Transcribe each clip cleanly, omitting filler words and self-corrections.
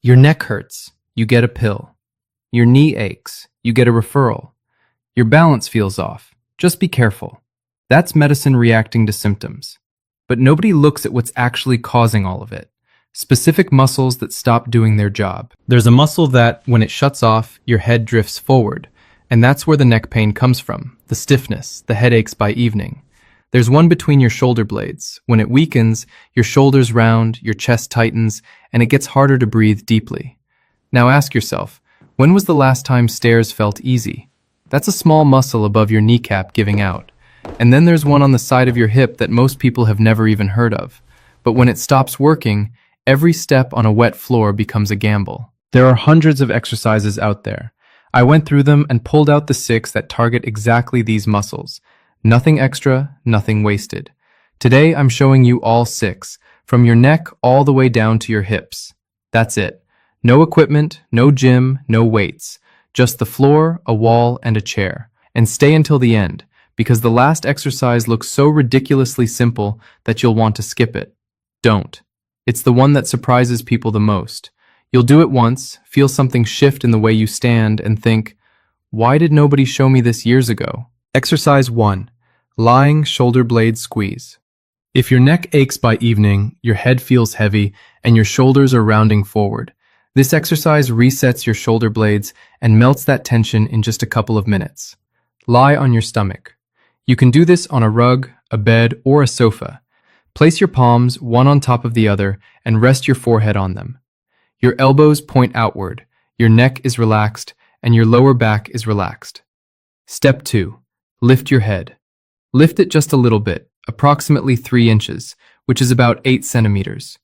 Your neck hurts, you get a pill. Your knee aches, you get a referral. Your balance feels off, just be careful. That's medicine reacting to symptoms. But nobody looks at what's actually causing all of it. Specific muscles that stop doing their job. There's a muscle that, when it shuts off, your head drifts forward. And that's where the neck pain comes from, the stiffness, the headaches by evening. There's one between your shoulder blades. When it weakens, your shoulders round, your chest tightens, and it gets harder to breathe deeply. Now ask yourself, when was the last time stairs felt easy? That's a small muscle above your kneecap giving out. And then there's one on the side of your hip that most people have never even heard of. But when it stops working, every step on a wet floor becomes a gamble. There are hundreds of exercises out there. I went through them and pulled out the 6 that target exactly these muscles. Nothing extra, nothing wasted. Today I'm showing you all 6, from your neck all the way down to your hips. That's it. No equipment, no gym, no weights. Just the floor, a wall, and a chair. And stay until the end, because the last exercise looks so ridiculously simple that you'll want to skip it. Don't. It's the one that surprises people the most. You'll do it once, feel something shift in the way you stand, and think, why did nobody show me this years ago? Exercise 1. Lying shoulder blade squeeze. If your neck aches by evening, your head feels heavy, and your shoulders are rounding forward, this exercise resets your shoulder blades and melts that tension in just a couple of minutes. Lie on your stomach. You can do this on a rug, a bed, or a sofa. Place your palms one on top of the other and rest your forehead on them. Your elbows point outward, your neck is relaxed, and your lower back is relaxed. Step 2. Lift your head. Lift it just a little bit, approximately 3 inches, which is about 8 centimeters.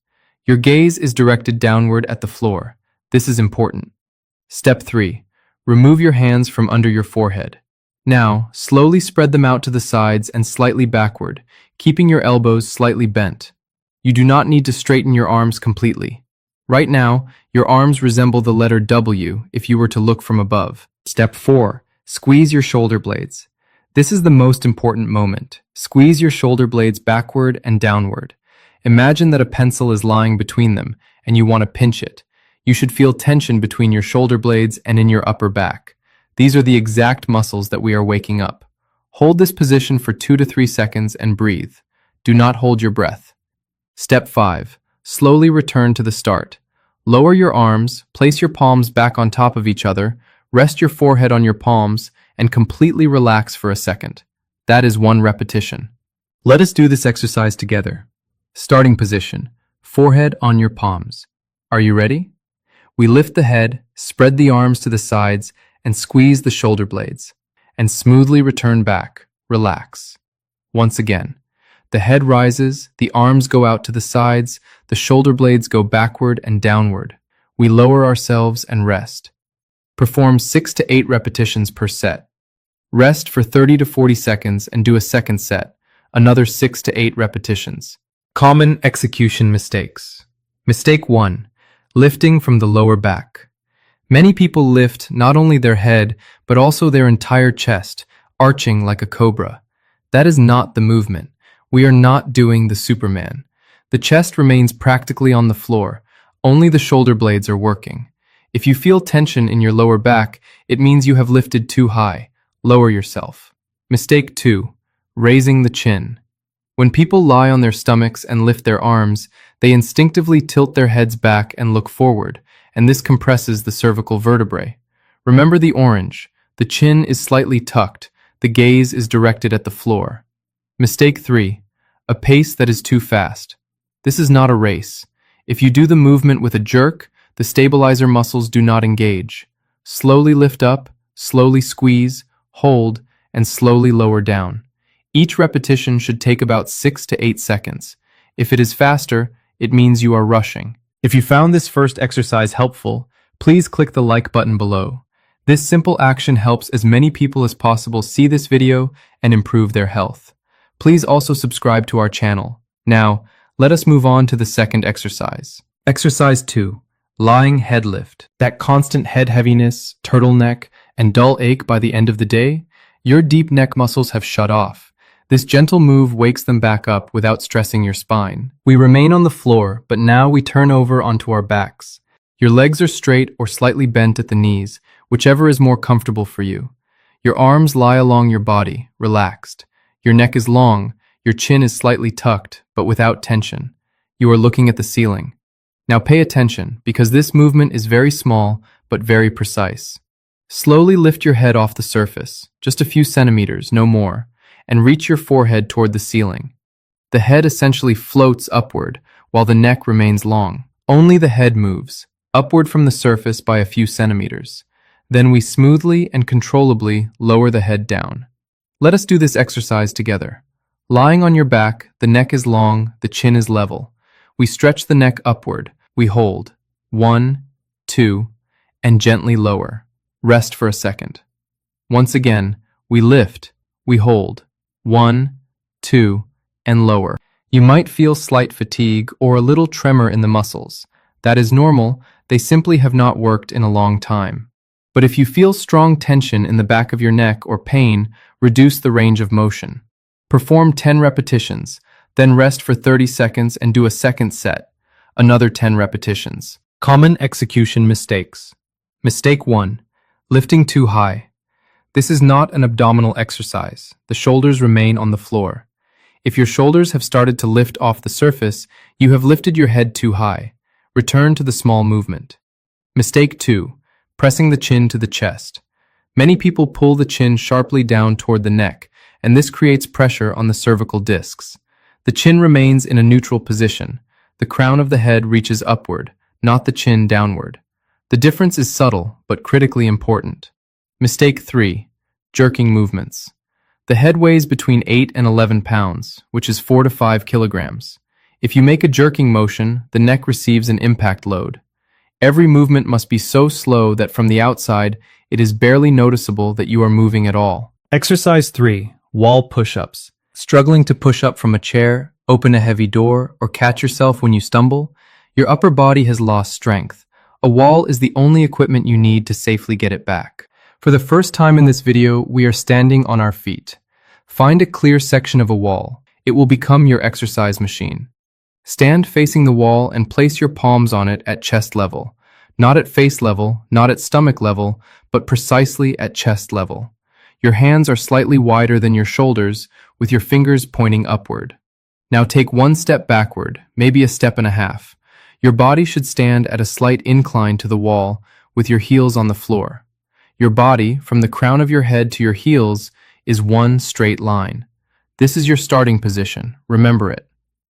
Your gaze is directed downward at the floor. This is important. Step 3. Remove your hands from under your forehead. Now, slowly spread them out to the sides and slightly backward, keeping your elbows slightly bent. You do not need to straighten your arms completely. Right now, your arms resemble the letter W if you were to look from above. Step 4. Squeeze your shoulder blades. This is the most important moment. Squeeze your shoulder blades backward and downward. Imagine that a pencil is lying between them, and you want to pinch it. You should feel tension between your shoulder blades and in your upper back. These are the exact muscles that we are waking up. Hold this position for 2 to 3 seconds and breathe. Do not hold your breath. Step 5. Slowly return to the start. Lower your arms, place your palms back on top of each other, rest your forehead on your palms, and completely relax for a second. That is 1 repetition. Let us do this exercise together. Starting position. Forehead on your palms. Are you ready? We lift the head, spread the arms to the sides, and squeeze the shoulder blades. And smoothly return back. Relax. Once again. The head rises, the arms go out to the sides, the shoulder blades go backward and downward. We lower ourselves and rest. Perform 6 to 8 repetitions per set. Rest for 30 to 40 seconds and do a second set, another 6 to 8 repetitions. Common execution mistakes. Mistake 1. Lifting from the lower back. Many people lift not only their head, but also their entire chest, arching like a cobra. That is not the movement. We are not doing the Superman. The chest remains practically on the floor. Only the shoulder blades are working. If you feel tension in your lower back, it means you have lifted too high. Lower yourself. Mistake 2. Raising the chin. When people lie on their stomachs and lift their arms, they instinctively tilt their heads back and look forward, and this compresses the cervical vertebrae. Remember the orange. The chin is slightly tucked. The gaze is directed at the floor. Mistake 3. A pace that is too fast. This is not a race. If you do the movement with a jerk, the stabilizer muscles do not engage. Slowly lift up, slowly squeeze, hold, and slowly lower down. Each repetition should take about 6 to 8 seconds. If it is faster, it means you are rushing. If you found this first exercise helpful, please click the like button below. This simple action helps as many people as possible see this video and improve their health. Please also subscribe to our channel. Now, let us move on to the second exercise. Exercise 2. Lying head lift. That constant head heaviness, turtleneck, and dull ache by the end of the day? Your deep neck muscles have shut off. This gentle move wakes them back up without stressing your spine. We remain on the floor, but now we turn over onto our backs. Your legs are straight or slightly bent at the knees, whichever is more comfortable for you. Your arms lie along your body, relaxed. Your neck is long, your chin is slightly tucked, but without tension. You are looking at the ceiling. Now pay attention, because this movement is very small, but very precise. Slowly lift your head off the surface, just a few centimeters, no more, and reach your forehead toward the ceiling. The head essentially floats upward, while the neck remains long. Only the head moves, upward from the surface by a few centimeters. Then we smoothly and controllably lower the head down. Let us do this exercise together. Lying on your back, the neck is long, the chin is level. We stretch the neck upward. We hold. 1, 2, and gently lower. Rest for a second. Once again, we lift. We hold. 1, 2, and lower. You might feel slight fatigue or a little tremor in the muscles. That is normal. They simply have not worked in a long time. But if you feel strong tension in the back of your neck or pain, reduce the range of motion. Perform 10 repetitions, then rest for 30 seconds and do a second set. Another 10 repetitions. Common execution mistakes. Mistake 1. Lifting too high. This is not an abdominal exercise. The shoulders remain on the floor. If your shoulders have started to lift off the surface, you have lifted your head too high. Return to the small movement. Mistake 2. Pressing the chin to the chest. Many people pull the chin sharply down toward the neck, and this creates pressure on the cervical discs. The chin remains in a neutral position. The crown of the head reaches upward, not the chin downward. The difference is subtle, but critically important. Mistake 3. Jerking movements. The head weighs between 8 and 11 pounds, which is 4 to 5 kilograms. If you make a jerking motion, the neck receives an impact load. Every movement must be so slow that from the outside, it is barely noticeable that you are moving at all. Exercise 3. Wall push-ups. Struggling to push up from a chair, open a heavy door, or catch yourself when you stumble? Your upper body has lost strength. A wall is the only equipment you need to safely get it back. For the first time in this video, we are standing on our feet. Find a clear section of a wall. It will become your exercise machine. Stand facing the wall and place your palms on it at chest level. Not at face level, not at stomach level, but precisely at chest level. Your hands are slightly wider than your shoulders, with your fingers pointing upward. Now take one step backward, maybe a step and a half. Your body should stand at a slight incline to the wall, with your heels on the floor. Your body, from the crown of your head to your heels, is one straight line. This is your starting position. Remember it.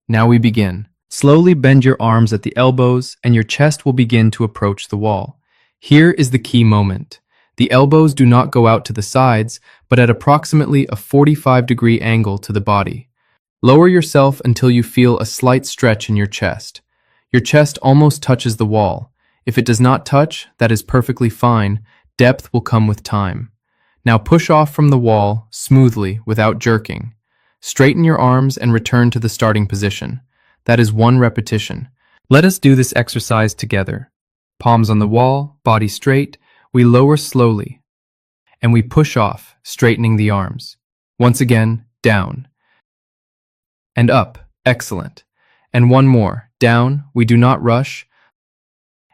Now we begin. Slowly bend your arms at the elbows, and your chest will begin to approach the wall. Here is the key moment. The elbows do not go out to the sides, but at approximately a 45-degree angle to the body. Lower yourself until you feel a slight stretch in your chest. Your chest almost touches the wall. If it does not touch, that is perfectly fine. Depth will come with time. Now push off from the wall, smoothly, without jerking. Straighten your arms and return to the starting position. That is one repetition. Let us do this exercise together. Palms on the wall, body straight. We lower slowly, and we push off, straightening the arms. Once again, down. And up. Excellent. And one more. Down. We do not rush.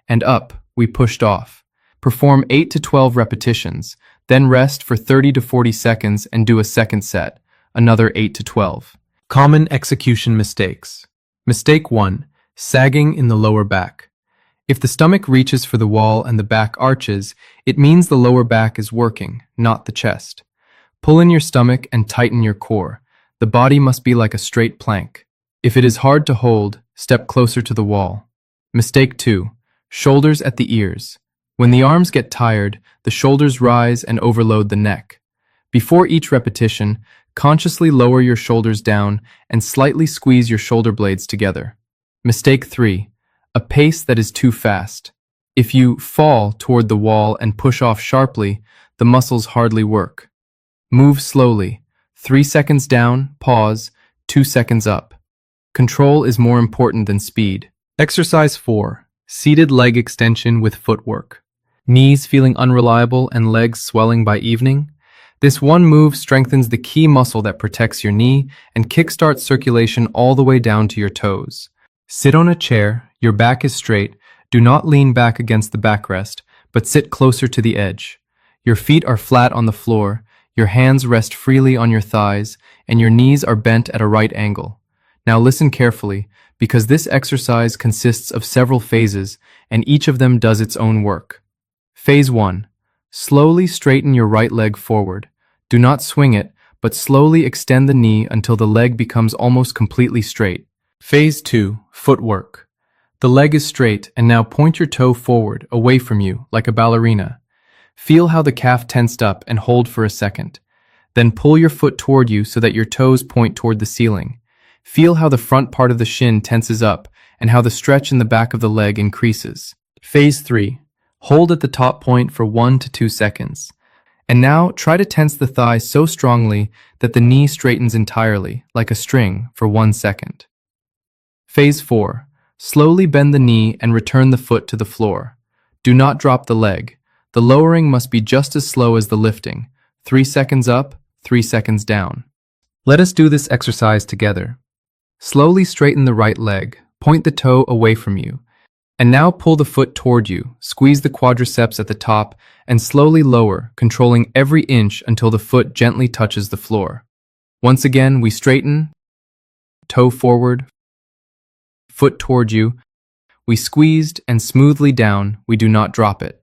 And up. We pushed off. Perform 8 to 12 repetitions, then rest for 30 to 40 seconds and do a second set. Another 8 to 12. Common execution mistakes. Mistake 1. Sagging in the lower back. If the stomach reaches for the wall and the back arches, it means the lower back is working, not the chest. Pull in your stomach and tighten your core. The body must be like a straight plank. If it is hard to hold, step closer to the wall. Mistake 2. Shoulders at the ears. When the arms get tired, the shoulders rise and overload the neck. Before each repetition, consciously lower your shoulders down and slightly squeeze your shoulder blades together. Mistake 3. A pace that is too fast. If you fall toward the wall and push off sharply, the muscles hardly work. Move slowly. 3 seconds down, pause, 2 seconds up. Control is more important than speed. Exercise 4. Seated leg extension with footwork. Knees feeling unreliable and legs swelling by evening? This one move strengthens the key muscle that protects your knee and kickstarts circulation all the way down to your toes. Sit on a chair, your back is straight, Do not lean back against the backrest, but sit closer to the edge. Your feet are flat on the floor, your hands rest freely on your thighs, and your knees are bent at a right angle. Now listen carefully, because this exercise consists of several phases, and each of them does its own work. Phase 1. Slowly straighten your right leg forward. Do not swing it, but slowly extend the knee until the leg becomes almost completely straight. Phase 2. Footwork. The leg is straight, and now point your toe forward, away from you, like a ballerina. Feel how the calf tensed up and hold for a second. Then pull your foot toward you so that your toes point toward the ceiling. Feel how the front part of the shin tenses up and how the stretch in the back of the leg increases. Phase 3. Hold at the top point for 1 to 2 seconds. And now try to tense the thigh so strongly that the knee straightens entirely, like a string, for 1 second. Phase 4. Slowly bend the knee and return the foot to the floor. Do not drop the leg. The lowering must be just as slow as the lifting. 3 seconds up, 3 seconds down. Let us do this exercise together. Slowly straighten the right leg, point the toe away from you, and now pull the foot toward you, squeeze the quadriceps at the top, and slowly lower, controlling every inch until the foot gently touches the floor. Once again, we straighten, toe forward, foot toward you. We squeezed and smoothly down, we do not drop it.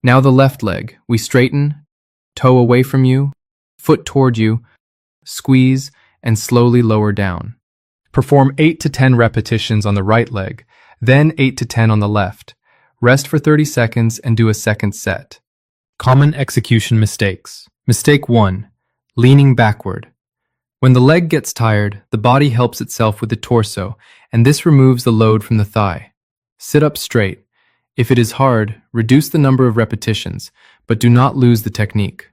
Now the left leg, we straighten, toe away from you, foot toward you, squeeze, and slowly lower down. Perform 8 to 10 repetitions on the right leg, then 8 to 10 on the left. Rest for 30 seconds and do a second set. Common execution mistakes. Mistake 1. Leaning backward. When the leg gets tired, the body helps itself with the torso, and this removes the load from the thigh. Sit up straight. If it is hard, reduce the number of repetitions, but do not lose the technique.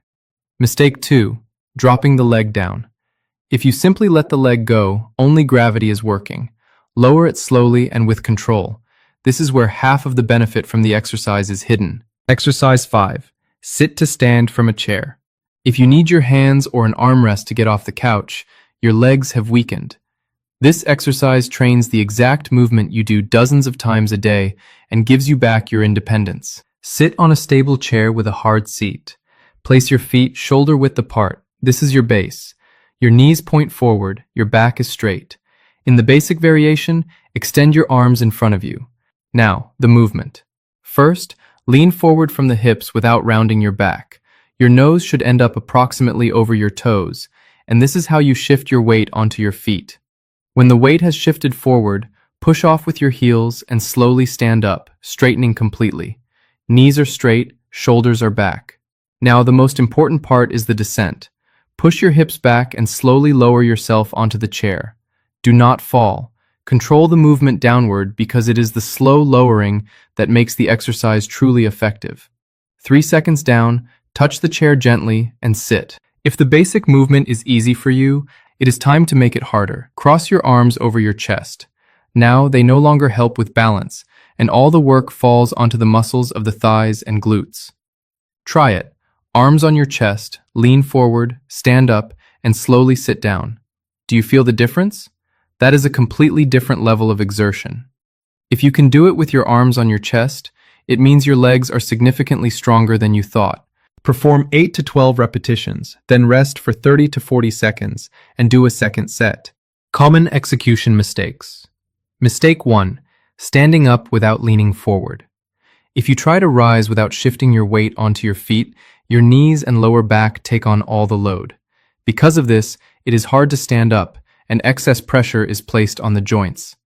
Mistake 2. Dropping the leg down. If you simply let the leg go, only gravity is working. Lower it slowly and with control. This is where half of the benefit from the exercise is hidden. Exercise 5. Sit to stand from a chair. If you need your hands or an armrest to get off the couch, your legs have weakened. This exercise trains the exact movement you do dozens of times a day and gives you back your independence. Sit on a stable chair with a hard seat. Place your feet shoulder width apart. This is your base. Your knees point forward, your back is straight. In the basic variation, extend your arms in front of you. Now, the movement. First, lean forward from the hips without rounding your back. Your nose should end up approximately over your toes, and this is how you shift your weight onto your feet. When the weight has shifted forward, push off with your heels and slowly stand up, straightening completely. Knees are straight, shoulders are back. Now, the most important part is the descent. Push your hips back and slowly lower yourself onto the chair. Do not fall. Control the movement downward because it is the slow lowering that makes the exercise truly effective. 3 seconds down, touch the chair gently, and sit. If the basic movement is easy for you, it is time to make it harder. Cross your arms over your chest. Now they no longer help with balance, and all the work falls onto the muscles of the thighs and glutes. Try it. Arms on your chest, lean forward, stand up, and slowly sit down. Do you feel the difference? That is a completely different level of exertion. If you can do it with your arms on your chest, it means your legs are significantly stronger than you thought. Perform 8 to 12 repetitions, then rest for 30 to 40 seconds and do a second set. Common execution mistakes. Mistake 1. Standing up without leaning forward. If you try to rise without shifting your weight onto your feet, your knees and lower back take on all the load. Because of this, it is hard to stand up, and excess pressure is placed on the joints.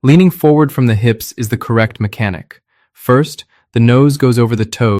Leaning forward from the hips is the correct mechanic. First, the nose goes over the toes.